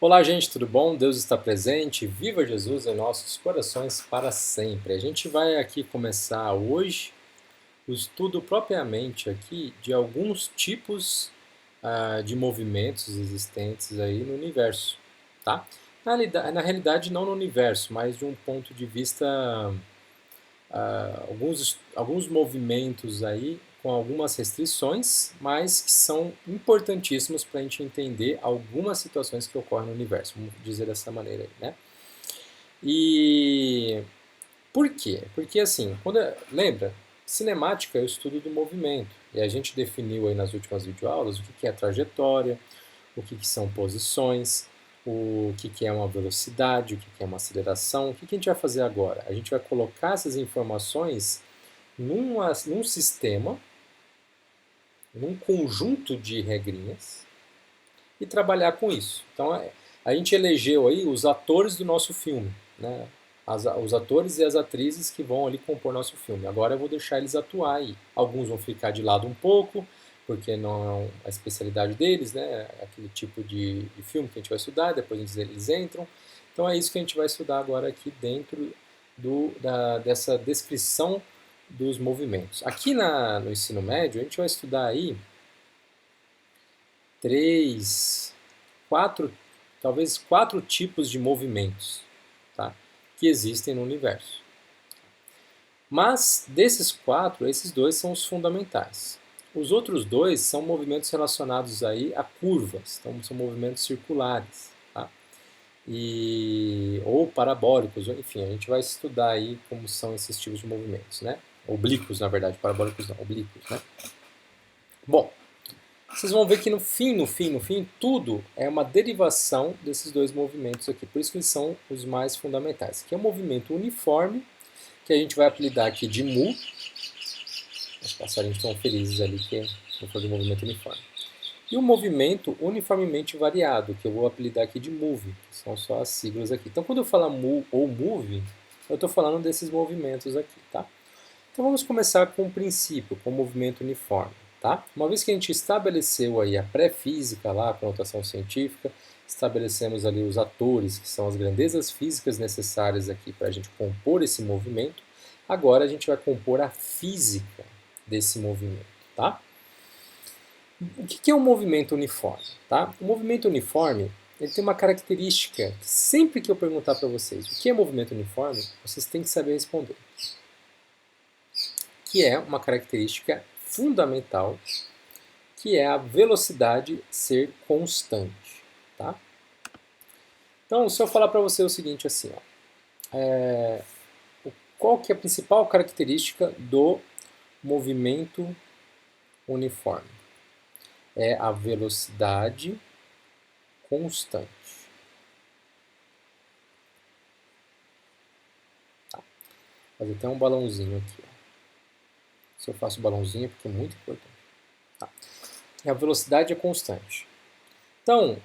Olá, gente, tudo bom? Deus está presente. Viva Jesus em nossos corações para sempre. A gente vai aqui começar hoje o estudo propriamente aqui de alguns tipos de movimentos existentes aí no universo, tá? Na realidade, não no universo, mas de um ponto de vista, alguns movimentos aí com algumas restrições, mas que são importantíssimos para a gente entender algumas situações que ocorrem no universo, vamos dizer dessa maneira aí, né? E por quê? Porque assim, lembra, cinemática é o estudo do movimento, e a gente definiu aí nas últimas videoaulas o que é trajetória, o que são posições, o que é uma velocidade, o que é uma aceleração. O que a gente vai fazer agora? A gente vai colocar essas informações num sistema, num conjunto de regrinhas e trabalhar com isso. Então, a gente elegeu aí os atores do nosso filme, né? Os atores e as atrizes que vão ali compor nosso filme. Agora eu vou deixar eles atuar aí. Alguns vão ficar de lado um pouco, porque não é a especialidade deles, né? Aquele tipo de filme que a gente vai estudar, depois eles entram. Então é isso que a gente vai estudar agora aqui dentro dessa descrição dos movimentos. Aqui no ensino médio, a gente vai estudar aí talvez quatro tipos de movimentos, tá? Que existem no universo. Mas desses quatro, esses dois são os fundamentais. Os outros dois são movimentos relacionados aí a curvas, então são movimentos circulares, tá? Ou parabólicos, enfim, a gente vai estudar aí como são esses tipos de movimentos, né? Oblíquos, na verdade, parabólicos não, oblíquos, né? Bom, vocês vão ver que no fim, tudo é uma derivação desses dois movimentos aqui. Por isso que eles são os mais fundamentais. Que é o movimento uniforme, que a gente vai apelidar aqui de mu. Os passarinhos estão felizes ali que vou fazer o movimento uniforme. E o movimento uniformemente variado, que eu vou apelidar aqui de move, que são só as siglas aqui. Então, quando eu falar mu ou move, eu estou falando desses movimentos aqui, tá? Então, vamos começar com o princípio, com o movimento uniforme. Tá? Uma vez que a gente estabeleceu aí a pré-física, lá, a conotação científica, estabelecemos ali os atores, que são as grandezas físicas necessárias aqui para a gente compor esse movimento, agora a gente vai compor a física desse movimento. Tá? O que é um movimento uniforme? Tá? O movimento uniforme ele tem uma característica que sempre que eu perguntar para vocês o que é movimento uniforme, vocês têm que saber responder. Que é uma característica fundamental, que é a velocidade ser constante. Tá? Então, se eu falar para você o seguinte assim, qual que é a principal característica do movimento uniforme? É a velocidade constante. Tá. Vou fazer até um balãozinho aqui. Ó. Se eu faço balãozinho é porque é muito importante. Tá. E a velocidade é constante. Então,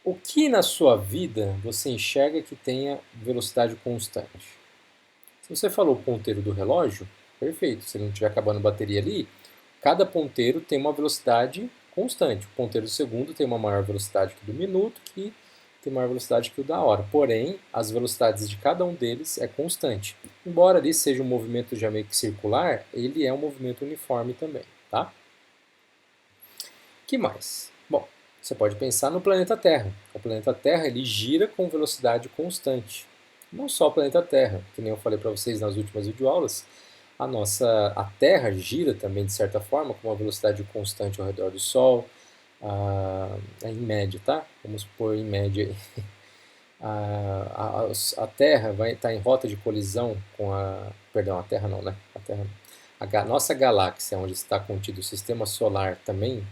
o que na sua vida você enxerga que tenha velocidade constante? Se você falou o ponteiro do relógio, perfeito. Se ele não estiver acabando a bateria ali, cada ponteiro tem uma velocidade constante. O ponteiro do segundo tem uma maior velocidade que o do minuto, que tem maior velocidade que o da hora. Porém, as velocidades de cada um deles é constante. Embora ali seja um movimento já meio que circular, ele é um movimento uniforme também, tá? Que mais? Bom, você pode pensar no planeta Terra. O planeta Terra ele gira com velocidade constante. Não só o planeta Terra, que nem eu falei para vocês nas últimas videoaulas, a Terra gira também de certa forma com uma velocidade constante ao redor do Sol, em média, tá? Vamos supor em média aí. A Terra vai estar em rota de colisão com perdão, a Terra não, né? A nossa galáxia, onde está contido o Sistema Solar também,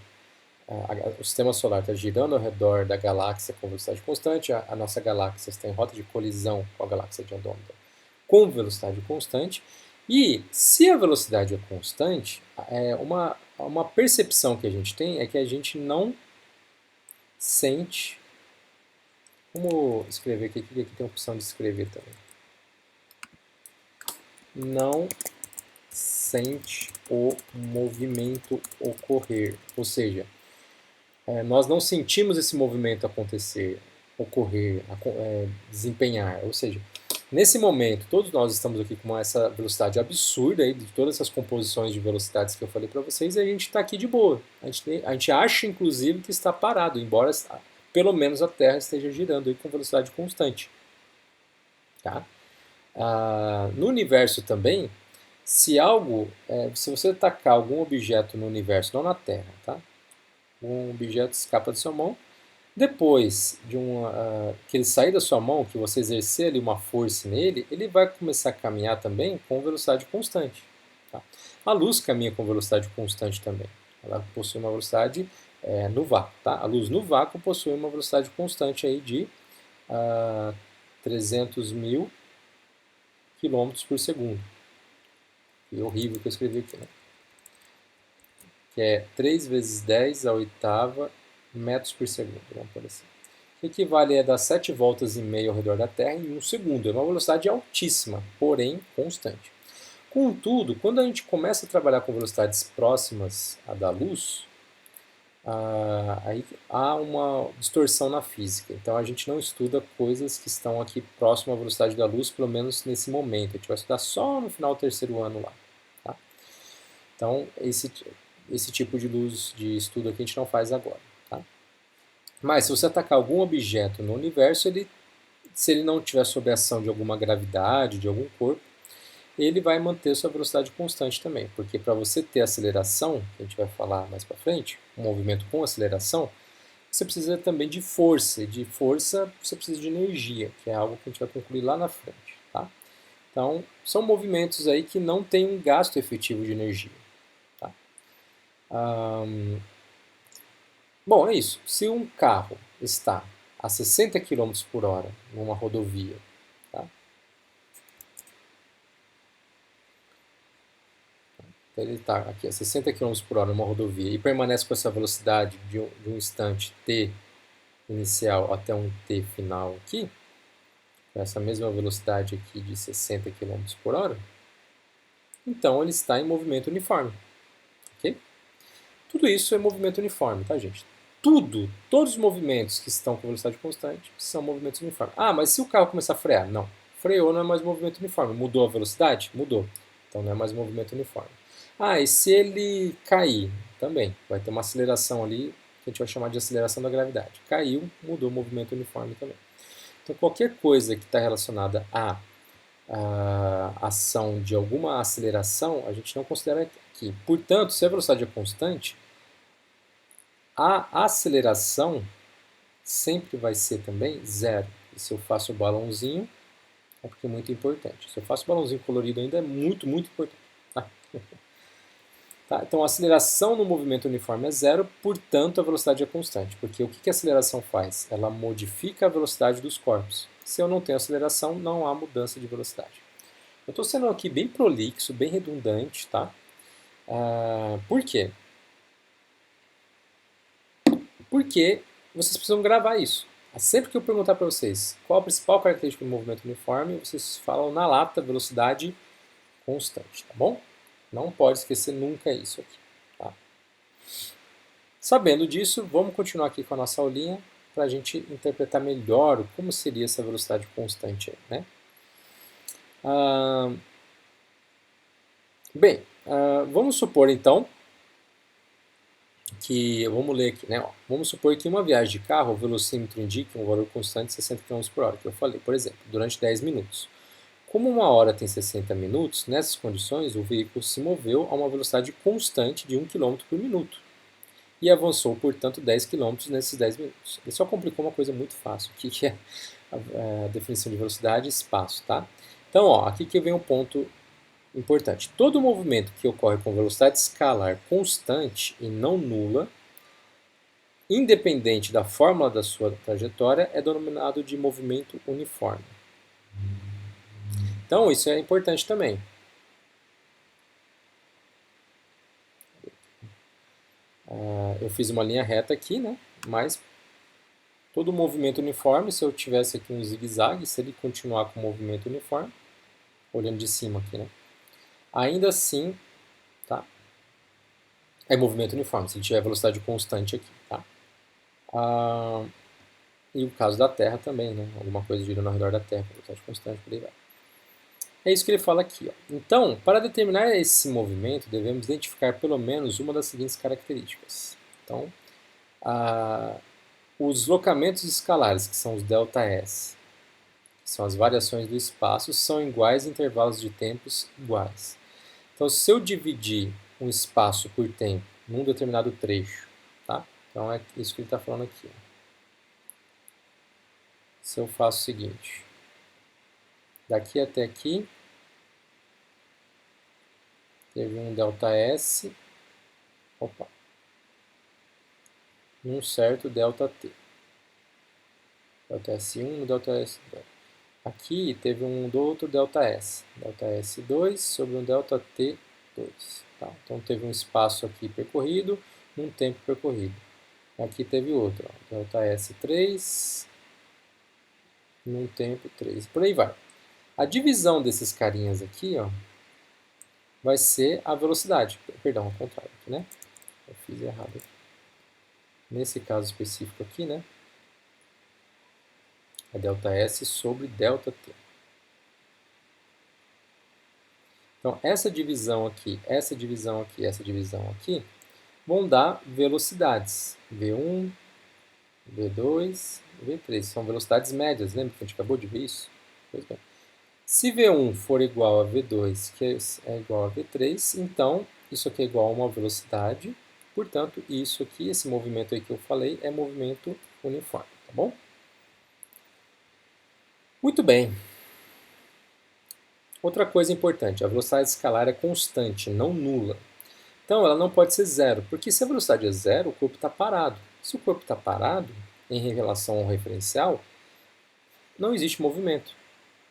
o Sistema Solar está girando ao redor da galáxia com velocidade constante, a nossa galáxia está em rota de colisão com a galáxia de Andrômeda com velocidade constante, e se a velocidade é constante, uma percepção que a gente tem é que a gente não sente. Vamos escrever aqui, que aqui tem a opção de escrever também. Não sente o movimento ocorrer, ou seja, nós não sentimos esse movimento acontecer. ocorrer, desempenhar. Ou seja, nesse momento, todos nós estamos aqui com essa velocidade absurda aí, de todas essas composições de velocidades que eu falei para vocês, e a gente está aqui de boa. A gente acha, inclusive, que está parado, embora pelo menos a Terra esteja girando aí com velocidade constante. Tá? No universo também, se você tacar algum objeto no universo, não na Terra, tá? Um objeto escapa da sua mão, depois que ele sair da sua mão, que você exercer ali uma força nele, ele vai começar a caminhar também com velocidade constante. Tá? A luz caminha com velocidade constante também. Ela possui uma velocidade no vácuo. Tá? A luz no vácuo possui uma velocidade constante aí de 300 mil quilômetros por segundo. Que horrível que eu escrevi aqui, né? Que é 3 vezes 10 a oitava metros por segundo, vamos por assim. Que equivale a dar 7 voltas e meia ao redor da Terra em 1 segundo. É uma velocidade altíssima, porém constante. Contudo, quando a gente começa a trabalhar com velocidades próximas à da luz, aí há uma distorção na física. Então a gente não estuda coisas que estão aqui próximo à velocidade da luz, pelo menos nesse momento. A gente vai estudar só no final do terceiro ano lá. Tá? Então esse tipo de luz de estudo aqui a gente não faz agora. Tá? Mas se você atacar algum objeto no universo, se ele não estiver sob a ação de alguma gravidade, de algum corpo, ele vai manter sua velocidade constante também, porque para você ter aceleração, que a gente vai falar mais para frente, um movimento com aceleração, você precisa também de força, e de força você precisa de energia, que é algo que a gente vai concluir lá na frente. Tá? Então, são movimentos aí que não têm um gasto efetivo de energia. Tá? Bom, é isso. Se um carro está a 60 km por hora numa rodovia, tá? Ele está aqui a 60 km por hora numa rodovia e permanece com essa velocidade de um instante t inicial até um t final aqui, com essa mesma velocidade aqui de 60 km por hora, então ele está em movimento uniforme. Okay? Tudo isso é movimento uniforme, tá, gente? Todos os movimentos que estão com velocidade constante são movimentos uniformes. Ah, mas se o carro começar a frear? Não. Freou não é mais movimento uniforme. Mudou a velocidade? Mudou. Então não é mais movimento uniforme. Ah, e se ele cair? Também. Vai ter uma aceleração ali, que a gente vai chamar de aceleração da gravidade. Caiu, mudou o movimento uniforme também. Então qualquer coisa que está relacionada à ação de alguma aceleração, a gente não considera aqui. Portanto, se a velocidade é constante, a aceleração sempre vai ser também zero. E se eu faço o balãozinho, é porque é muito importante. Se eu faço o balãozinho colorido ainda é muito, muito importante. Tá? Então a aceleração no movimento uniforme é zero, portanto a velocidade é constante. Porque o que a aceleração faz? Ela modifica a velocidade dos corpos. Se eu não tenho aceleração, não há mudança de velocidade. Eu estou sendo aqui bem prolixo, bem redundante, tá? Por quê? Porque vocês precisam gravar isso. Sempre que eu perguntar para vocês qual a principal característica do movimento uniforme, vocês falam na lata velocidade constante, tá bom? Não pode esquecer nunca isso aqui. Tá? Sabendo disso, vamos continuar aqui com a nossa aulinha para a gente interpretar melhor como seria essa velocidade constante aí, né? Vamos supor então que, vamos ler aqui, né? Ó, vamos supor que em uma viagem de carro o velocímetro indique um valor constante de 60 km por hora, que eu falei, por exemplo, durante 10 minutos. Como uma hora tem 60 minutos, nessas condições o veículo se moveu a uma velocidade constante de 1 km por minuto e avançou, portanto, 10 km nesses 10 minutos. Ele só complicou uma coisa muito fácil, que é a definição de velocidade e espaço, tá? Então, ó, aqui que vem um ponto importante. Todo movimento que ocorre com velocidade escalar constante e não nula, independente da fórmula da sua trajetória, é denominado de movimento uniforme. Então, isso é importante também. Eu fiz uma linha reta aqui, né? Mas todo movimento uniforme, se eu tivesse aqui um zigue-zague, se ele continuar com o movimento uniforme, olhando de cima aqui, né? Ainda assim, tá? É movimento uniforme, se ele tiver velocidade constante aqui, tá? E o caso da Terra também, né? Alguma coisa girando ao redor da Terra, velocidade constante, por aí vai. É isso que ele fala aqui. Ó. Então, para determinar esse movimento, devemos identificar pelo menos uma das seguintes características. Então, os deslocamentos escalares, que são os ΔS, que são as variações do espaço, são iguais em intervalos de tempos iguais. Então, se eu dividir um espaço por tempo num determinado trecho, tá? Então é isso que ele está falando aqui. Ó. Se eu faço o seguinte, daqui até aqui, teve um ΔS, opa, num certo ΔT. ΔS1 no ΔS2. Aqui teve um outro ΔS, ΔS2 sobre um ΔT2. Tá? Então teve um espaço aqui percorrido, num tempo percorrido. Aqui teve outro, ó, ΔS3, num tempo 3. Por aí vai. A divisão desses carinhas aqui, ó, vai ser a velocidade. Perdão, ao contrário aqui, né? Eu fiz errado aqui. Nesse caso específico aqui, né? É ΔS sobre ΔT. Então, essa divisão aqui, essa divisão aqui, essa divisão aqui, vão dar velocidades. V1, V2, V3. São velocidades médias, lembra que a gente acabou de ver isso? Pois bem. Se V1 for igual a V2, que é igual a V3, então isso aqui é igual a uma velocidade. Portanto, isso aqui, esse movimento aí que eu falei, é movimento uniforme, tá bom? Muito bem. Outra coisa importante, a velocidade escalar é constante, não nula. Então, ela não pode ser zero, porque se a velocidade é zero, o corpo está parado. Se o corpo está parado, em relação ao referencial, não existe movimento.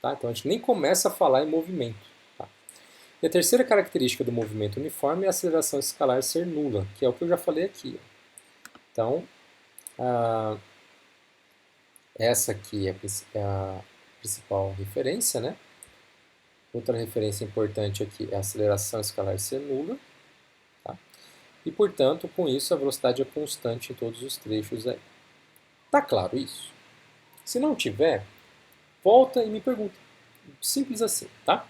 Tá? Então, a gente nem começa a falar em movimento. Tá? E a terceira característica do movimento uniforme é a aceleração escalar ser nula, que é o que eu já falei aqui. Então, essa aqui é a principal referência, né? Outra referência importante aqui é a aceleração escalar ser nula. Tá? E, portanto, com isso, a velocidade é constante em todos os trechos aí. Tá claro isso? Se não tiver, volta e me pergunta. Simples assim, tá?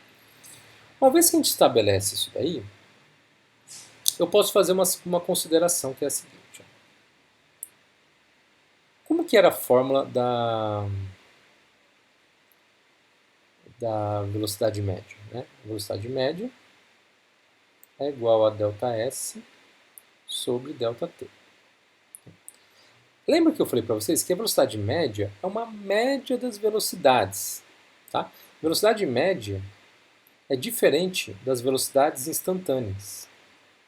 Uma vez que a gente estabelece isso daí, eu posso fazer uma consideração que é a seguinte. Ó. Como que era a fórmula da velocidade média? Né? A velocidade média é igual a ΔS sobre ΔT. Lembra que eu falei para vocês que a velocidade média é uma média das velocidades. Tá? Velocidade média é diferente das velocidades instantâneas.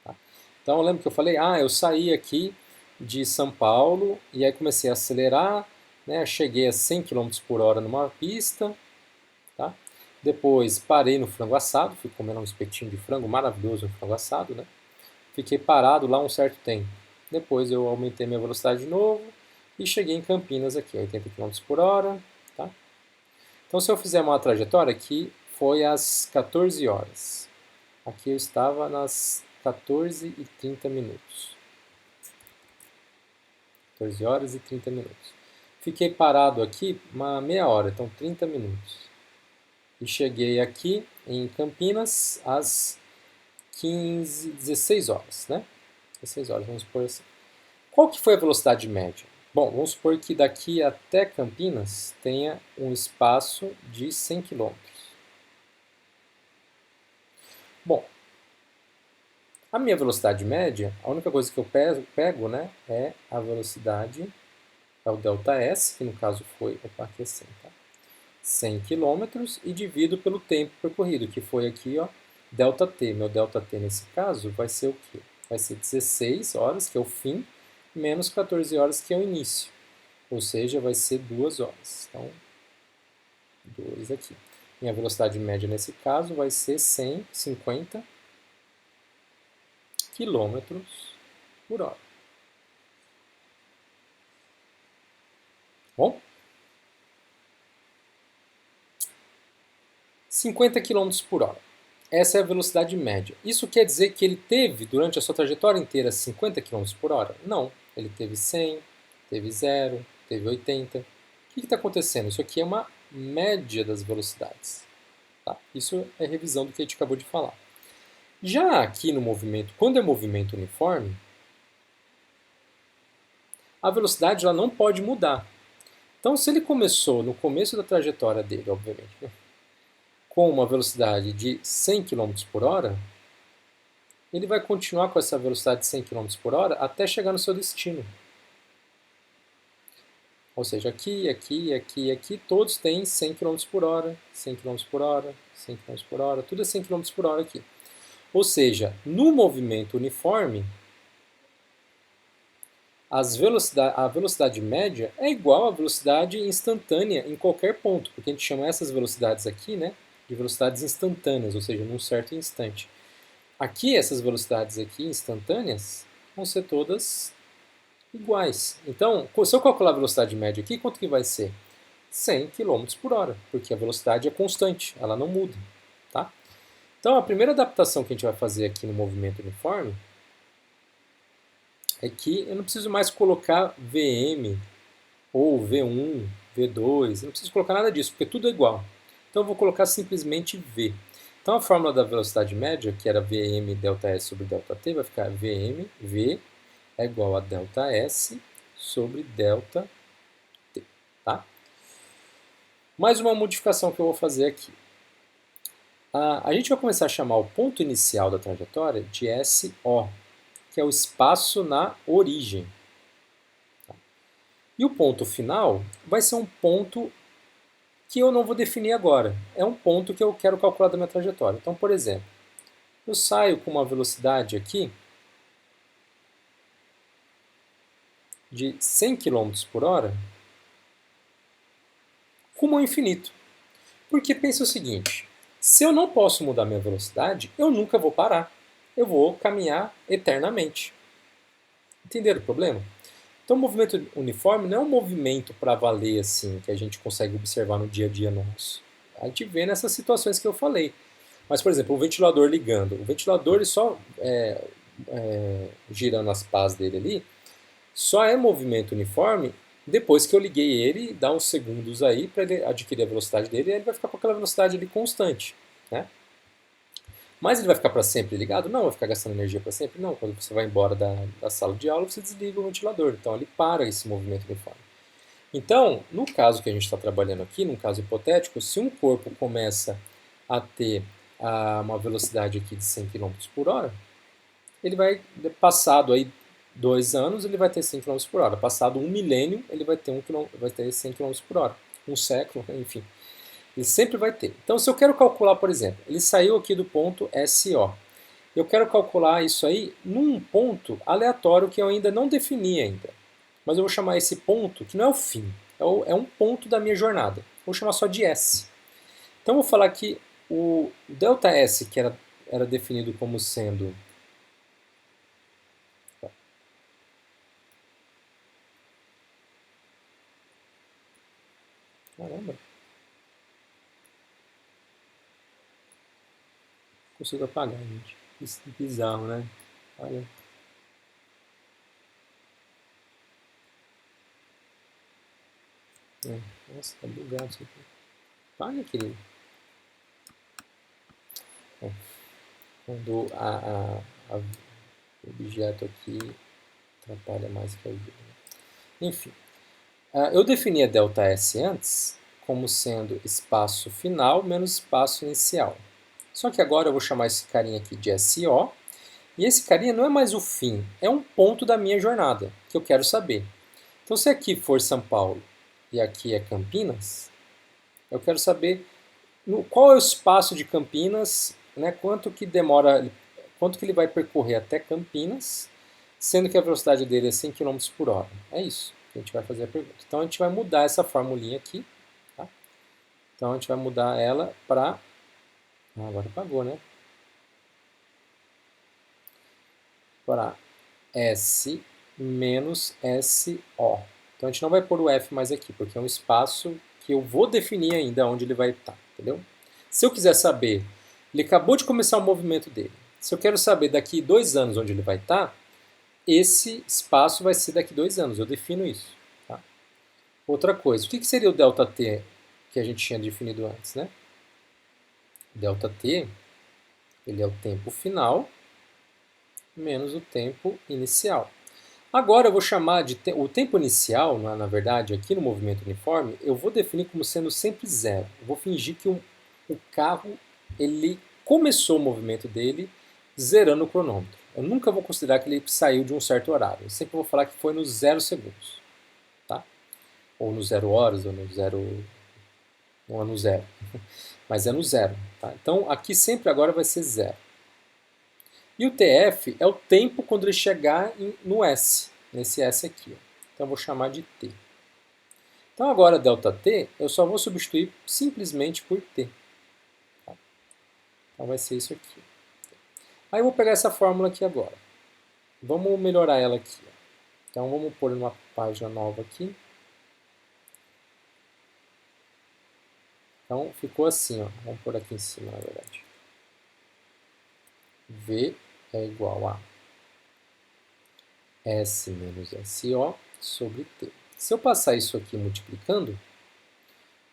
Tá? Então, lembra que eu falei, eu saí aqui de São Paulo e aí comecei a acelerar, né? Cheguei a 100 km por hora numa pista, tá? Depois parei no frango assado, fui comer um espetinho de frango maravilhoso no frango assado, né? Fiquei parado lá um certo tempo. Depois eu aumentei minha velocidade de novo e cheguei em Campinas aqui, 80 km por hora. Tá? Então, se eu fizer uma trajetória aqui, foi às 14 horas. Aqui eu estava nas 14h30 minutos. 14 horas e 30 minutos. Fiquei parado aqui uma meia hora, então 30 minutos. E cheguei aqui em Campinas às 16 horas, né? 16 horas, vamos supor assim. Qual que foi a velocidade média? Bom, vamos supor que daqui até Campinas tenha um espaço de 100 km. Bom, a minha velocidade média, a única coisa que eu pego né, é a velocidade, é o ΔS, que no caso foi, aqui é 100, tá? 100 km e divido pelo tempo percorrido, que foi aqui, ó, ΔT. Meu ΔT nesse caso vai ser o quê? Vai ser 16 horas, que é o fim, menos 14 horas, que é o início. Ou seja, vai ser 2 horas. Então, 2 aqui. Minha velocidade média nesse caso vai ser 150 km por hora. Bom? 50 km por hora. Essa é a velocidade média. Isso quer dizer que ele teve, durante a sua trajetória inteira, 50 km por hora? Não. Ele teve 100, teve 0, teve 80. que está acontecendo? Isso aqui é uma média das velocidades. Tá? Isso é revisão do que a gente acabou de falar. Já aqui no movimento, quando é movimento uniforme, a velocidade ela não pode mudar. Então, se ele começou no começo da trajetória dele, obviamente, né, com uma velocidade de 100 km por hora, ele vai continuar com essa velocidade de 100 km por hora até chegar no seu destino. Ou seja, aqui, aqui, aqui, aqui, todos têm 100 km por hora, 100 km por hora, 100 km por hora, tudo é 100 km por hora aqui. Ou seja, no movimento uniforme, a velocidade média é igual à velocidade instantânea em qualquer ponto, porque a gente chama essas velocidades aqui, né, de velocidades instantâneas, ou seja, num certo instante. Aqui, essas velocidades aqui instantâneas vão ser todas iguais. Então, se eu calcular a velocidade média aqui, quanto que vai ser? 100 km por hora, porque a velocidade é constante, ela não muda. Tá? Então, a primeira adaptação que a gente vai fazer aqui no movimento uniforme é que eu não preciso mais colocar Vm ou V1, V2, eu não preciso colocar nada disso, porque tudo é igual. Então eu vou colocar simplesmente V. Então a fórmula da velocidade média, que era Vm ΔS sobre ΔT, vai ficar Vm, V é igual a ΔS sobre ΔT. Tá? Mais uma modificação que eu vou fazer aqui. A gente vai começar a chamar o ponto inicial da trajetória de SO, que é o espaço na origem. E o ponto final vai ser um ponto que eu não vou definir agora. É um ponto que eu quero calcular da minha trajetória. Então, por exemplo, eu saio com uma velocidade aqui de 100 km por hora rumo ao infinito. Porque pensa o seguinte, se eu não posso mudar minha velocidade, eu nunca vou parar. Eu vou caminhar eternamente. Entenderam o problema? Então, o movimento uniforme não é um movimento para valer assim, que a gente consegue observar no dia a dia nosso. A gente vê nessas situações que eu falei. Mas, por exemplo, o ventilador ligando. O ventilador, ele só girando as pás dele ali, só é movimento uniforme depois que eu liguei ele, dá uns segundos aí para ele adquirir a velocidade dele, e ele vai ficar com aquela velocidade ali constante. Né? Mas ele vai ficar para sempre ligado? Não, vai ficar gastando energia para sempre? Não, quando você vai embora da sala de aula, você desliga o ventilador. Então ele para esse movimento uniforme. Então, no caso que a gente está trabalhando aqui, num caso hipotético, se um corpo começa a ter uma velocidade aqui de 100 km por hora, ele vai, passado aí 2 anos, ele vai ter 100 km por hora. Passado um milênio, ele vai ter 100 km por hora. Um século, enfim. Ele sempre vai ter. Então, se eu quero calcular, por exemplo, ele saiu aqui do ponto SO. Eu quero calcular isso aí num ponto aleatório que eu ainda não defini ainda. Mas eu vou chamar esse ponto, que não é o fim, é um ponto da minha jornada. Vou chamar só de S. Então, eu vou falar que o ΔS, que era definido como sendo... Caramba! Consigo apagar, gente. Isso é bizarro, né? Olha. Nossa, tá bugado isso aqui. Paga, querido. Bom, quando o objeto aqui atrapalha mais que ajuda. Enfim, eu defini a ΔS antes como sendo espaço final menos espaço inicial. Só que agora eu vou chamar esse carinha aqui de SO, e esse carinha não é mais o fim, é um ponto da minha jornada, que eu quero saber. Então, se aqui for São Paulo e aqui é Campinas, eu quero saber qual é o espaço de Campinas, né, quanto que ele vai percorrer até Campinas, sendo que a velocidade dele é 100 km por hora. É isso que a gente vai fazer a pergunta. Então, a gente vai mudar essa formulinha aqui. Tá? Então, a gente vai mudar ela para... agora apagou, né? Para S menos SO. Então a gente não vai pôr o F mais aqui, porque é um espaço que eu vou definir ainda onde ele vai estar, entendeu? Se eu quiser saber, ele acabou de começar o movimento dele. Se eu quero saber daqui 2 anos onde ele vai estar, esse espaço vai ser daqui 2 anos, eu defino isso. Tá? Outra coisa, o que seria o ΔT que a gente tinha definido antes, né? ΔT, ele é o tempo final menos o tempo inicial. Agora eu vou chamar de o tempo inicial, na verdade, aqui no movimento uniforme, eu vou definir como sendo sempre zero. Eu vou fingir que o carro ele começou o movimento dele zerando o cronômetro. Eu nunca vou considerar que ele saiu de um certo horário. Eu sempre vou falar que foi nos 0 segundos. Tá? Ou no 0 horas, ou no 0... Não é no 0. Mas é no 0. Tá? Então aqui sempre agora vai ser 0. E o TF é o tempo quando ele chegar no S, nesse S aqui. Ó. Então eu vou chamar de T. Então agora ΔT eu só vou substituir simplesmente por T. Tá? Então vai ser isso aqui. Aí eu vou pegar essa fórmula aqui agora. Vamos melhorar ela aqui. Ó. Então vamos pôr numa página nova aqui. Então ficou assim, ó. Vamos pôr aqui em cima, na verdade. V é igual a S menos SO sobre T. Se eu passar isso aqui multiplicando,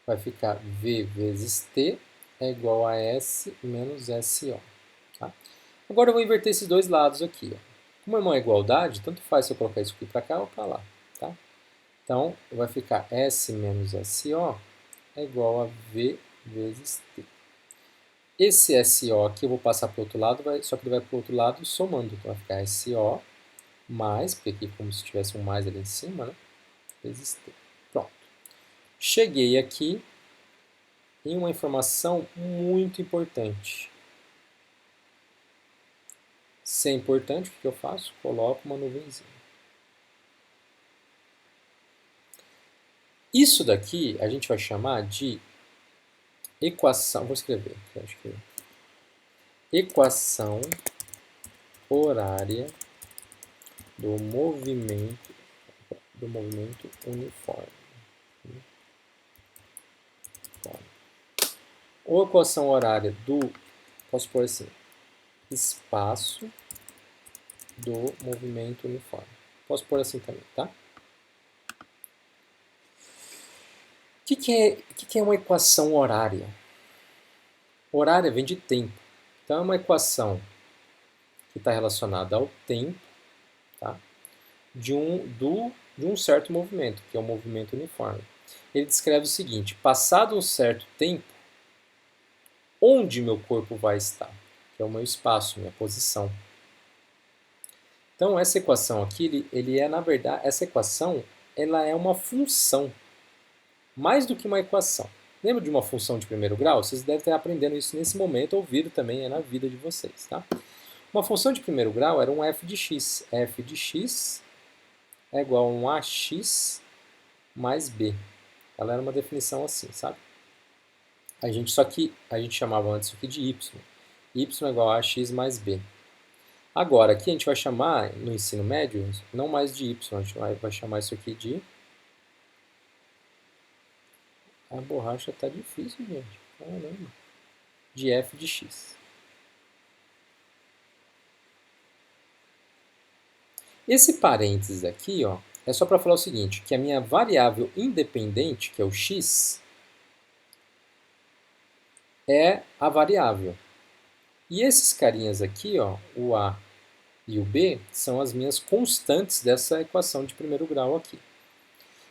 vai ficar V vezes T é igual a S menos SO. Tá? Agora eu vou inverter esses dois lados aqui. Ó. Como é uma igualdade, tanto faz se eu colocar isso aqui para cá ou para lá. Tá? Então, vai ficar S menos SO é igual a V vezes T. Esse SO aqui eu vou passar para o outro lado, só que ele vai para o outro lado somando. Então vai ficar SO mais, porque aqui é como se tivesse um mais ali em cima, né? Vezes T. Pronto. Cheguei aqui em uma informação muito importante. Se é importante, o que eu faço? Coloco uma nuvenzinha. Isso daqui a gente vai chamar de equação, vou escrever, acho que equação horária do movimento uniforme. Ou equação horária do, posso pôr assim, espaço do movimento uniforme. Posso pôr assim também, tá? O que é uma equação horária? Horária vem de tempo. Então é uma equação que está relacionada ao tempo, tá? de um certo movimento, que é o movimento uniforme. Ele descreve o seguinte: passado um certo tempo, onde meu corpo vai estar? Que é o meu espaço, minha posição. Então essa equação aqui, ele é na verdade, essa equação, ela é uma função, mais do que uma equação. Lembra de uma função de primeiro grau? Vocês devem estar aprendendo isso nesse momento, ouvido também na vida de vocês, tá? Uma função de primeiro grau era um f de x. F de x é igual a um ax mais b. Ela era uma definição assim, sabe? Só que a gente chamava antes isso aqui de y. Y é igual a ax mais b. Agora, aqui a gente vai chamar, no ensino médio, não mais de y, a gente vai chamar isso aqui de... A borracha tá difícil, gente. Caramba. De f de x. Esse parênteses aqui, ó, é só para falar o seguinte, que a minha variável independente, que é o x, é a variável. E esses carinhas aqui, ó, o a e o b, são as minhas constantes dessa equação de primeiro grau aqui.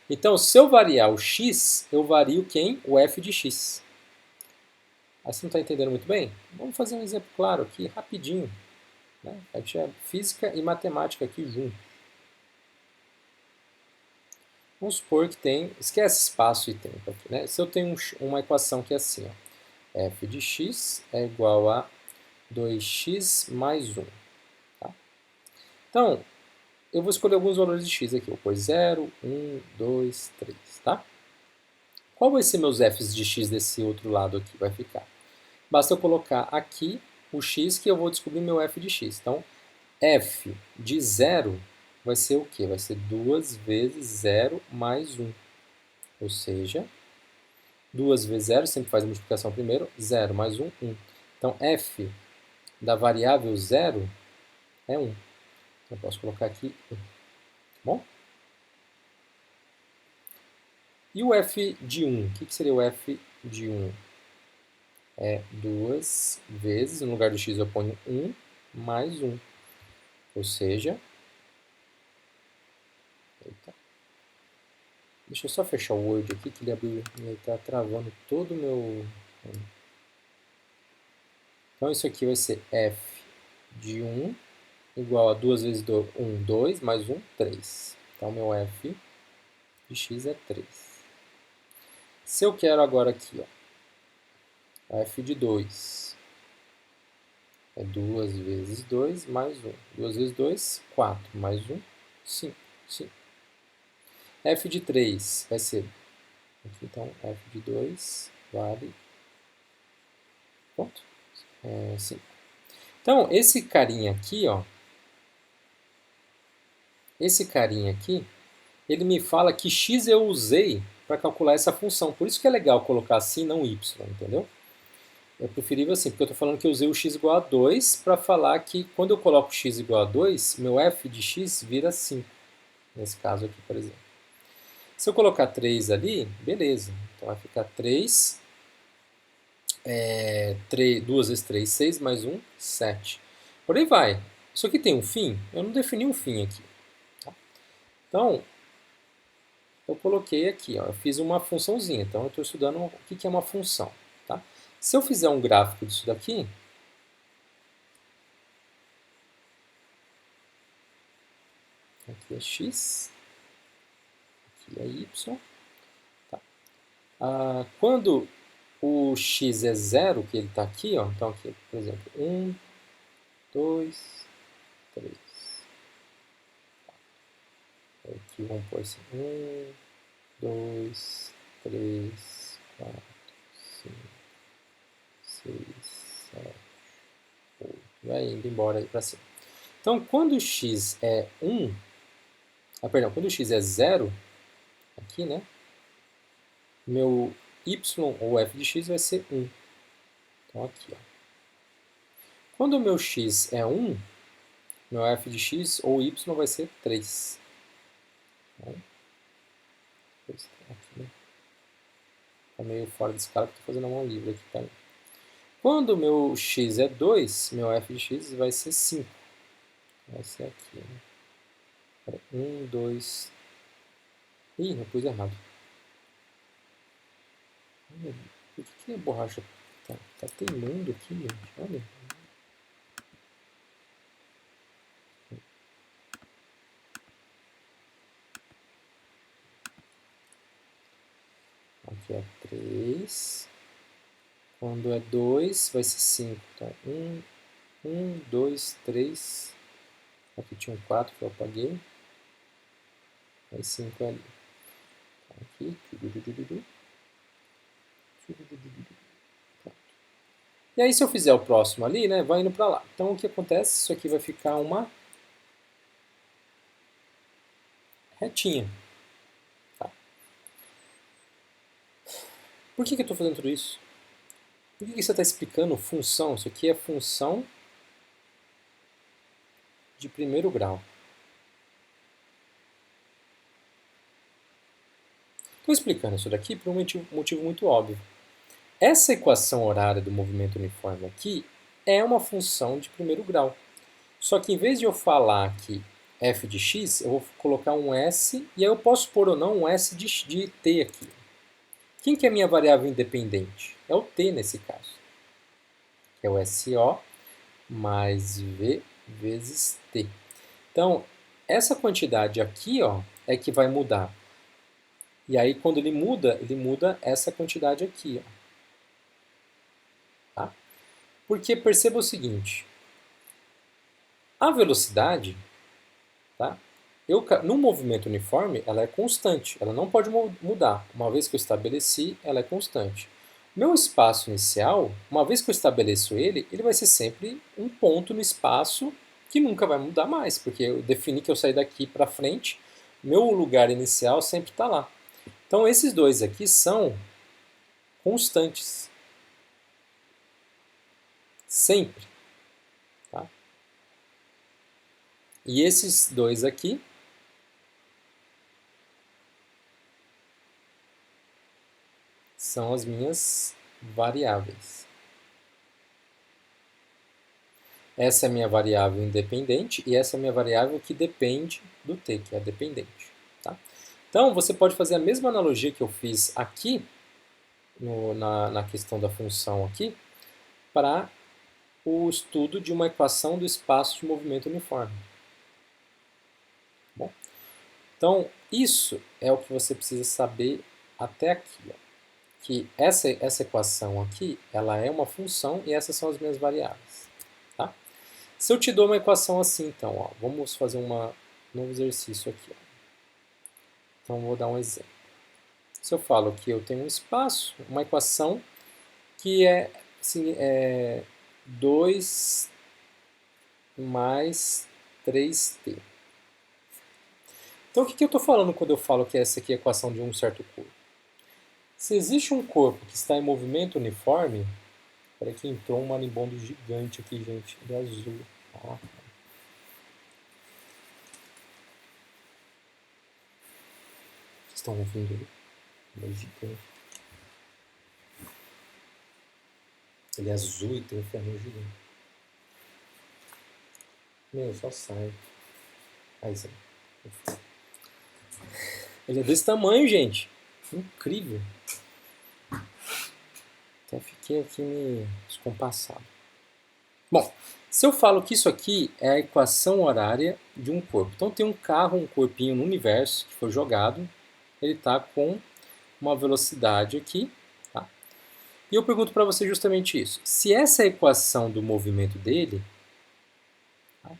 Então, se eu variar o x, eu vario quem? O f de x. Aí você não está entendendo muito bem? Vamos fazer um exemplo claro aqui, rapidinho. Né? A gente é física e matemática aqui junto. Vamos supor que tem... Esquece espaço e tempo aqui. Né? Se eu tenho uma equação que é assim, ó, f de x é igual a 2x mais 1. Tá? Então, eu vou escolher alguns valores de x aqui. Eu vou pôr 0, 1, 2, 3. Tá? Qual vai ser meus f's de x desse outro lado aqui? Vai ficar. Basta eu colocar aqui o x que eu vou descobrir meu f de x. Então, f de 0 vai ser o quê? Vai ser 2 vezes 0 mais 1. Ou seja, 2 vezes 0, sempre faz a multiplicação primeiro, 0 mais 1, 1. Então, f da variável 0 é 1. Então, eu posso colocar aqui 1. Tá bom? E o f de 1? O que seria o f de 1? É 2 vezes, no lugar do x eu ponho 1 mais 1. Ou seja... Eita. Deixa eu só fechar o Word aqui, que ele abriu, ele está travando todo o meu... Então isso aqui vai ser f de 1 igual a 2 vezes 1, 2, mais 1, 3. Então meu f de x é 3. Se eu quero agora aqui, ó, f de 2 é 2 vezes 2 mais 1. 2 vezes 2, 4, mais 1, 5. 5. F de 3 vai ser, aqui, então, f de 2 vale, quanto? 5. Então, esse carinha aqui, ó, esse carinha aqui, ele me fala que x eu usei para calcular essa função. Por isso que é legal colocar assim, não y, entendeu? É preferível assim, porque eu estou falando que eu usei o x igual a 2 para falar que quando eu coloco x igual a 2, meu f de x vira 5. Nesse caso aqui, por exemplo. Se eu colocar 3 ali, beleza. Então vai ficar 3, 2 vezes 3, 6, mais 1, 7. Por aí vai. Isso aqui tem um fim? Eu não defini um fim aqui. Tá? Então, eu coloquei aqui, ó, eu fiz uma funçãozinha. Então, eu estou estudando o que é uma função. Tá? Se eu fizer um gráfico disso daqui, aqui é x, aqui é y. Tá? Quando o x é zero, que ele está aqui, ó, então aqui, por exemplo, 1, 2, 3. Aqui vamos pôr assim, 1, 2, 3, 4, 5, 6, 7, 8. Vai indo embora aí para cima. Então, quando o x é 1, perdão, quando o x é 0, aqui, né? Meu y ou f de x vai ser 1. Então, aqui, ó. Quando o meu x é 1, meu f de x ou y vai ser 3. Então, aqui, né? Tá meio fora de escala que eu estou fazendo a mão livre aqui, tá? Quando o meu x é 2, meu f de x vai ser 5. Vai ser aqui, né? 1, 2... Ih, eu pus errado. Por que a borracha tá teimando aqui, gente? Olha. Aqui é 3. Quando é 2, vai ser 5. Então, 1, 2, 3. Aqui tinha um 4 que eu apaguei. Aí 5 é ali. Aqui. E aí, se eu fizer o próximo ali, né, vai indo para lá. Então, o que acontece? Isso aqui vai ficar uma retinha. Tá? Por que eu estou fazendo tudo isso? Por que você está explicando função? Isso aqui é função de primeiro grau. Estou explicando isso daqui por um motivo muito óbvio. Essa equação horária do movimento uniforme aqui é uma função de primeiro grau. Só que em vez de eu falar aqui f de x, eu vou colocar um s, e aí eu posso pôr ou não um s de t aqui. Quem que é a minha variável independente? É o t nesse caso. Que é o SO mais V vezes t. Então, essa quantidade aqui, ó, é que vai mudar. E aí, quando ele muda essa quantidade aqui. Ó. Tá? Porque perceba o seguinte, a velocidade, tá? No movimento uniforme, ela é constante, ela não pode mudar. Uma vez que eu estabeleci, ela é constante. Meu espaço inicial, uma vez que eu estabeleço ele, ele vai ser sempre um ponto no espaço que nunca vai mudar mais, porque eu defini que eu saí daqui para frente, meu lugar inicial sempre está lá. Então, esses dois aqui são constantes. Sempre. Tá? E esses dois aqui são as minhas variáveis. Essa é a minha variável independente e essa é a minha variável que depende do t, que é a dependente. Tá? Então, você pode fazer a mesma analogia que eu fiz aqui, na questão da função aqui, para o estudo de uma equação do espaço de movimento uniforme. Bom, então, isso é o que você precisa saber até aqui. Ó. Que essa equação aqui, ela é uma função e essas são as minhas variáveis. Tá? Se eu te dou uma equação assim, então, ó, vamos fazer um novo exercício aqui. Ó. Então, vou dar um exemplo. Se eu falo que eu tenho um espaço, uma equação que é, assim, 2 mais 3t. Então, o que eu estou falando quando eu falo que essa aqui é a equação de um certo corpo? Se existe um corpo que está em movimento uniforme, peraí que entrou um marimbondo gigante aqui, gente, de azul. Ó. Vocês estão ouvindo ele? Ele é gigante. Ele é azul e tem um ferrão gigante. Meu, só sai. Aí sim. Ele é desse tamanho, gente. Incrível. Até fiquei aqui me descompassado. Bom, se eu falo que isso aqui é a equação horária de um corpo. Então tem um carro, um corpinho no universo que foi jogado. Ele está com uma velocidade aqui. Tá? E eu pergunto para você justamente isso. Se essa é a equação do movimento dele, tá?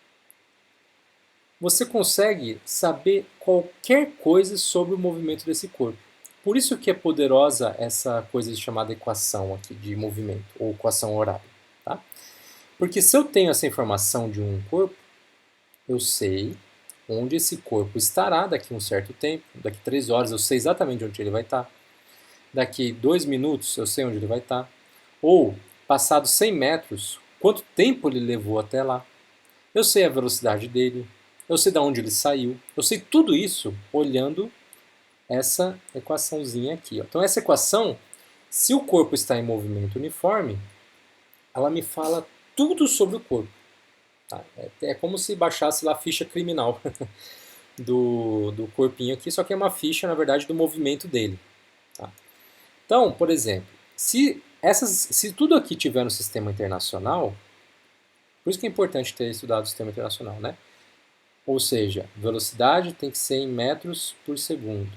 Você consegue saber qualquer coisa sobre o movimento desse corpo. Por isso que é poderosa essa coisa chamada equação aqui de movimento, ou equação horária. Tá? Porque se eu tenho essa informação de um corpo, eu sei onde esse corpo estará daqui a um certo tempo. Daqui 3 horas eu sei exatamente onde ele vai estar. Daqui 2 minutos eu sei onde ele vai estar. Ou, passados 100 metros, quanto tempo ele levou até lá. Eu sei a velocidade dele, eu sei de onde ele saiu. Eu sei tudo isso olhando essa equaçãozinha aqui. Ó. Então essa equação, se o corpo está em movimento uniforme, ela me fala tudo sobre o corpo. Tá? É como se baixasse lá a ficha criminal do corpinho aqui, só que é uma ficha, na verdade, do movimento dele. Tá? Então, por exemplo, se tudo aqui tiver no sistema internacional, por isso que é importante ter estudado o sistema internacional, né? Ou seja, velocidade tem que ser em metros por segundo,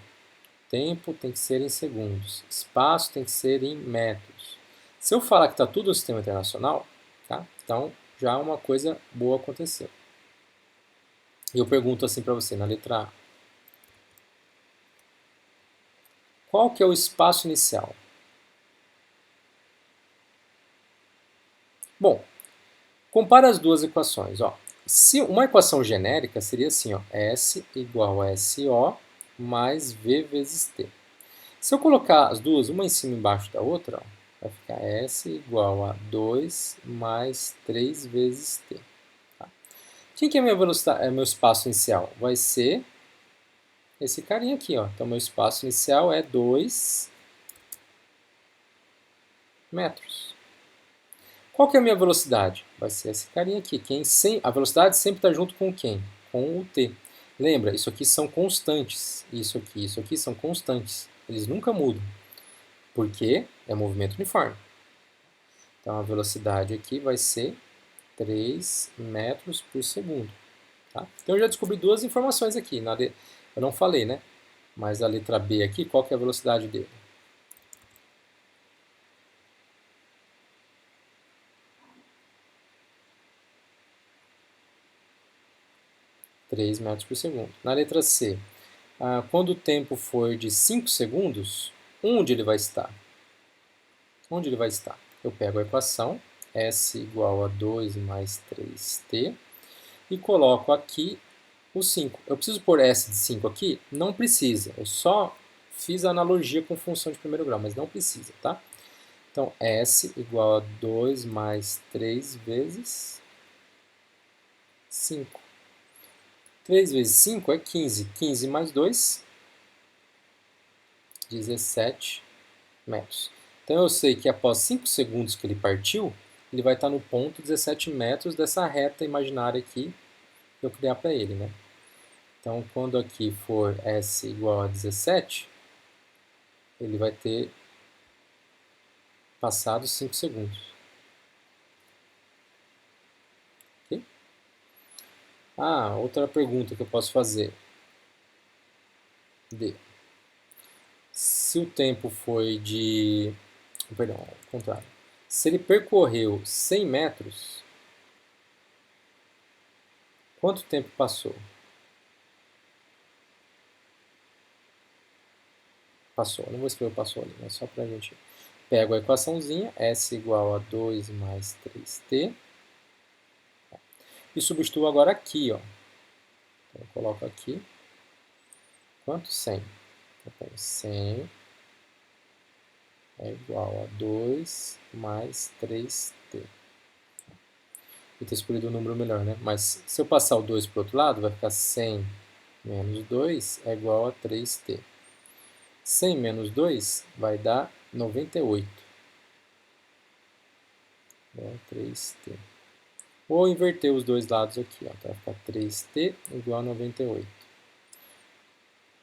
tempo tem que ser em segundos, espaço tem que ser em metros. Se eu falar que está tudo no sistema internacional, tá? Então já uma coisa boa aconteceu. E eu pergunto assim para você, na letra A. Qual que é o espaço inicial? Bom, compara as duas equações. Ó. Se uma equação genérica seria assim, ó, S igual a SO mais V vezes T. Se eu colocar as duas, uma em cima e embaixo da outra, ó, vai ficar S igual a 2 mais 3 vezes T. Tá? Quem que é minha velocidade, meu espaço inicial? Vai ser esse carinha aqui. Ó. Então, meu espaço inicial é 2 metros. Qual que é a minha velocidade? Vai ser esse carinha aqui. A velocidade sempre está junto com quem? Com o t. Lembra, isso aqui são constantes. Isso aqui são constantes. Eles nunca mudam. Porque é movimento uniforme. Então a velocidade aqui vai ser 3 metros por segundo. Tá? Então eu já descobri duas informações aqui. Eu não falei, né? Mas a letra B aqui, qual que é a velocidade dele? 3 metros por segundo. Na letra C, quando o tempo for de 5 segundos, onde ele vai estar? Onde ele vai estar? Eu pego a equação, S igual a 2 mais 3t, e coloco aqui o 5. Eu preciso pôr S de 5 aqui? Não precisa. Eu só fiz a analogia com função de primeiro grau, mas não precisa, tá? Então, S igual a 2 mais 3 vezes 5. 3 vezes 5 é 15. 15 mais 2, 17 metros. Então eu sei que após 5 segundos que ele partiu, ele vai estar no ponto 17 metros dessa reta imaginária aqui que eu criar para ele, né? Então, quando aqui for S igual a 17, ele vai ter passado 5 segundos. Okay? Ah, outra pergunta que eu posso fazer. Se o tempo foi de... Perdão, ao contrário. Se ele percorreu 100 metros, quanto tempo passou? Passou, não vou escrever passou ali, mas só para a gente... Pego a equaçãozinha, S igual a 2 mais 3t. E substituo agora aqui, ó. Então, eu coloco aqui. Quanto? 100. Então, 100 é igual a 2 mais 3t. Eu ter escolhido o número melhor, né? Mas se eu passar o 2 para o outro lado, vai ficar 100 menos 2 é igual a 3t. 100 menos 2 vai dar 98. É 3t. Vou inverter os dois lados aqui. Ó. Então vai ficar 3t igual a 98.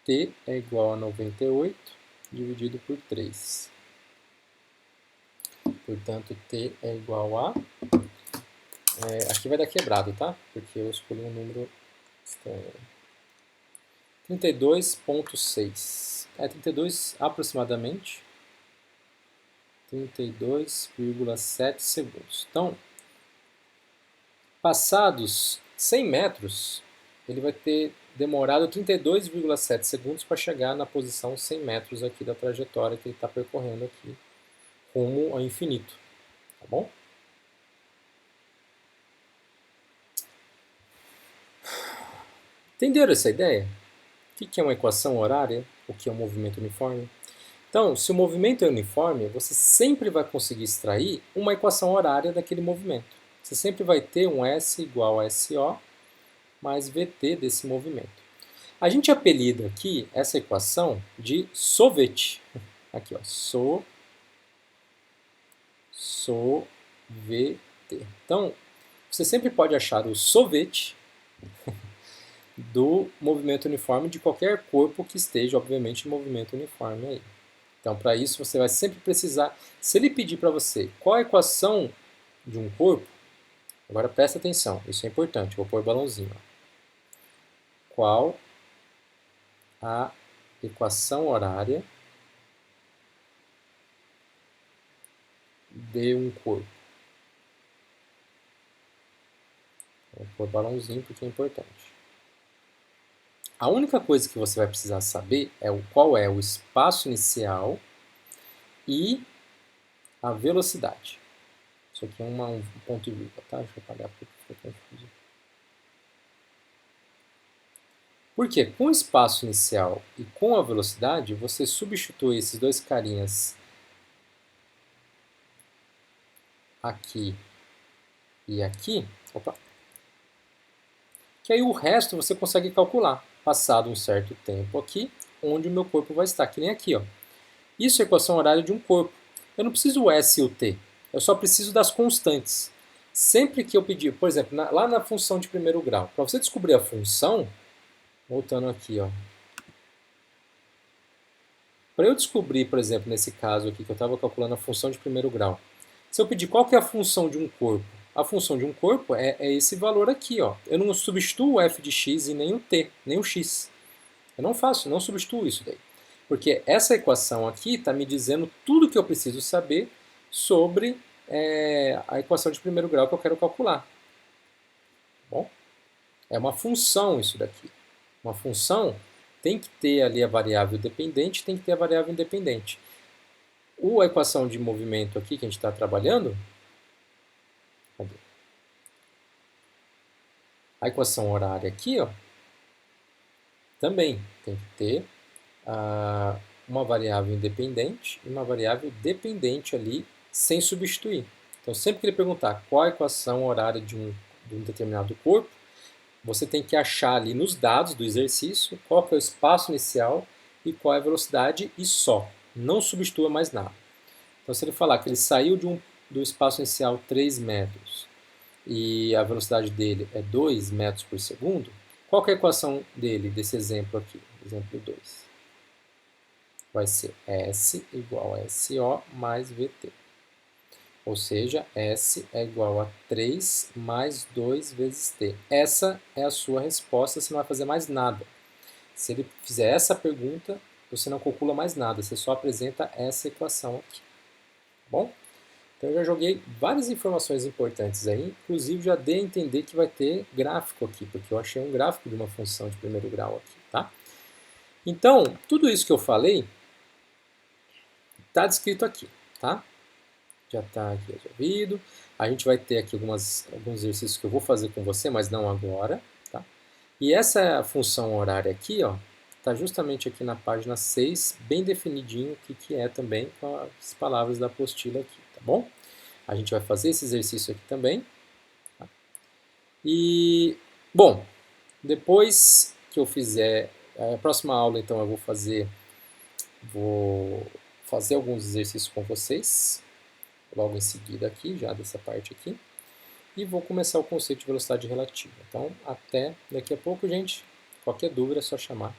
T é igual a 98 dividido por 3. Portanto, t é igual a... aqui vai dar quebrado, tá? Porque eu escolhi um número estranho. 32,6. 32 aproximadamente. 32,7 segundos. Então, passados 100 metros, ele vai ter demorado 32,7 segundos para chegar na posição 100 metros aqui da trajetória que ele está percorrendo aqui, rumo ao infinito. Tá bom? Entenderam essa ideia? O que é uma equação horária? O que é um movimento uniforme? Então, se o movimento é uniforme, você sempre vai conseguir extrair uma equação horária daquele movimento. Você sempre vai ter um S igual a SO mais VT desse movimento. A gente apelida aqui essa equação de SOVT. Aqui, ó, SOVT. Então, você sempre pode achar o SOVT do movimento uniforme de qualquer corpo que esteja, obviamente, em movimento uniforme aí. Então, para isso, você vai sempre precisar... Se ele pedir para você qual a equação de um corpo, agora presta atenção, isso é importante, vou pôr balãozinho. Ó. Qual a equação horária de um corpo? Vou pôr balãozinho porque é importante. A única coisa que você vai precisar saber é qual é o espaço inicial e a velocidade. Isso aqui é um ponto e vírgula, tá? Deixa eu apagar porque ficou confuso. Porque com o espaço inicial e com a velocidade, você substitui esses dois carinhas aqui e aqui. Opa! Que aí o resto você consegue calcular. Passado um certo tempo aqui, onde o meu corpo vai estar, que nem aqui. Ó. Isso é a equação horária de um corpo. Eu não preciso o S e o T, eu só preciso das constantes. Sempre que eu pedir, por exemplo, lá na função de primeiro grau, para você descobrir a função, voltando aqui, ó. Para eu descobrir, por exemplo, nesse caso aqui, que eu estava calculando a função de primeiro grau, se eu pedir qual que é a função de um corpo, a função de um corpo é esse valor aqui, ó. Eu não substituo o f de x e nem o t, nem o x. Eu não faço, não substituo isso daí. Porque essa equação aqui está me dizendo tudo que eu preciso saber sobre a equação de primeiro grau que eu quero calcular. Bom, é uma função isso daqui. Uma função tem que ter ali a variável dependente, tem que ter a variável independente. A equação de movimento aqui que a gente está trabalhando, cadê? A equação horária aqui, ó, também tem que ter uma variável independente e uma variável dependente ali, sem substituir. Então, sempre que ele perguntar qual a equação horária de um determinado corpo, você tem que achar ali nos dados do exercício qual que é o espaço inicial e qual é a velocidade e só. Não substitua mais nada. Então, se ele falar que ele saiu do espaço inicial 3 metros e a velocidade dele é 2 metros por segundo, qual que é a equação dele, desse exemplo aqui? Exemplo 2. Vai ser S igual a SO mais VT. Ou seja, S é igual a 3 mais 2 vezes T. Essa é a sua resposta, você não vai fazer mais nada. Se ele fizer essa pergunta, você não calcula mais nada, você só apresenta essa equação aqui. Tá bom? Então eu já joguei várias informações importantes aí, inclusive já dei a entender que vai ter gráfico aqui, porque eu achei um gráfico de uma função de primeiro grau aqui, tá? Então, tudo isso que eu falei está descrito aqui, tá? Já está aqui resolvido. A gente vai ter aqui alguns exercícios que eu vou fazer com você, mas não agora, tá? E essa função horária aqui, ó, está justamente aqui na página 6, bem definidinho o que é também com as palavras da apostila aqui, tá bom? A gente vai fazer esse exercício aqui também. Tá? E, bom, depois que eu fizer, a próxima aula então eu vou fazer alguns exercícios com vocês, logo em seguida aqui, já dessa parte aqui. E vou começar o conceito de velocidade relativa. Então, até daqui a pouco, gente. Qualquer dúvida é só chamar.